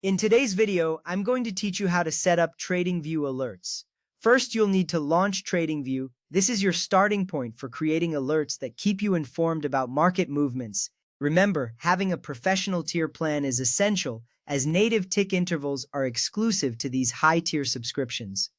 In today's video, I'm going to teach you how to set up TradingView Alerts. First, you'll need to launch TradingView. This is your starting point for creating alerts that keep you informed about market movements. Remember, having a professional tier plan is essential, as native tick intervals are exclusive to these high-tier subscriptions.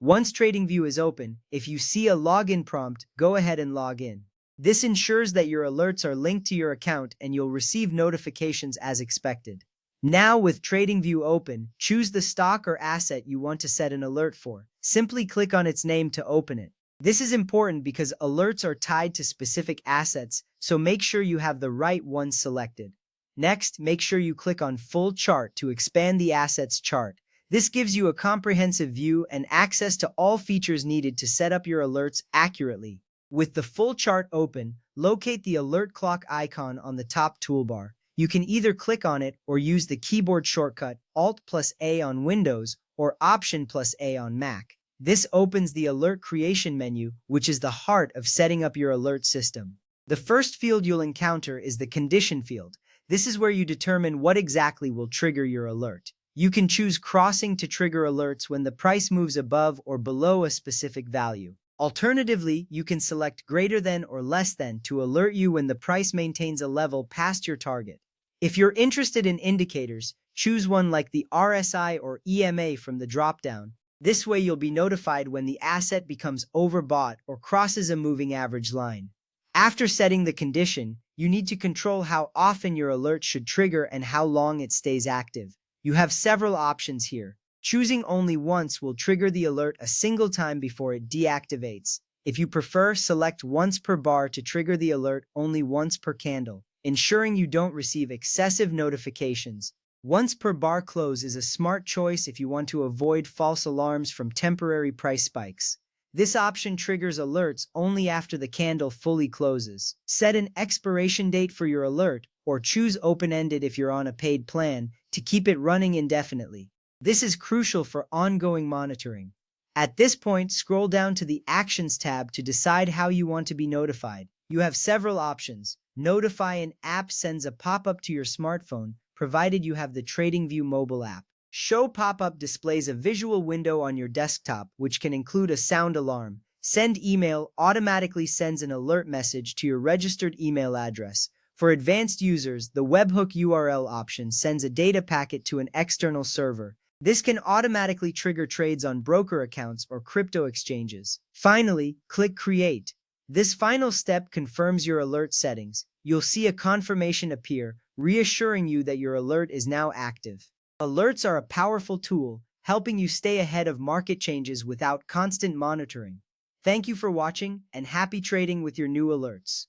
Once TradingView is open, if you see a login prompt, go ahead and log in. This ensures that your alerts are linked to your account and you'll receive notifications as expected. Now, with TradingView open, choose the stock or asset you want to set an alert for. Simply click on its name to open it. This is important because alerts are tied to specific assets, so make sure you have the right one selected. Next, make sure you click on Full Chart to expand the asset's chart. This gives you a comprehensive view and access to all features needed to set up your alerts accurately. With the full chart open, locate the alert clock icon on the top toolbar. You can either click on it or use the keyboard shortcut Alt+A on Windows or Option+A on Mac. This opens the alert creation menu, which is the heart of setting up your alert system. The first field you'll encounter is the condition field. This is where you determine what exactly will trigger your alert. You can choose crossing to trigger alerts when the price moves above or below a specific value. Alternatively, you can select greater than or less than to alert you when the price maintains a level past your target. If you're interested in indicators, choose one like the RSI or EMA from the dropdown. This way you'll be notified when the asset becomes overbought or crosses a moving average line. After setting the condition, you need to control how often your alert should trigger and how long it stays active. You have several options here. Choosing only once will trigger the alert a single time before it deactivates. If you prefer, select once per bar to trigger the alert only once per candle, ensuring you don't receive excessive notifications. Once per bar close is a smart choice if you want to avoid false alarms from temporary price spikes. This option triggers alerts only after the candle fully closes. Set an expiration date for your alert, or choose open-ended if you're on a paid plan, to keep it running indefinitely. This is crucial for ongoing monitoring. At this point, scroll down to the Actions tab to decide how you want to be notified. You have several options. Notify an app sends a pop-up to your smartphone, provided you have the TradingView mobile app. Show pop-up displays a visual window on your desktop, which can include a sound alarm. Send email automatically sends an alert message to your registered email address. For advanced users, the webhook URL option sends a data packet to an external server. This can automatically trigger trades on broker accounts or crypto exchanges. Finally, click Create. This final step confirms your alert settings. You'll see a confirmation appear, reassuring you that your alert is now active. Alerts are a powerful tool, helping you stay ahead of market changes without constant monitoring. Thank you for watching, and happy trading with your new alerts.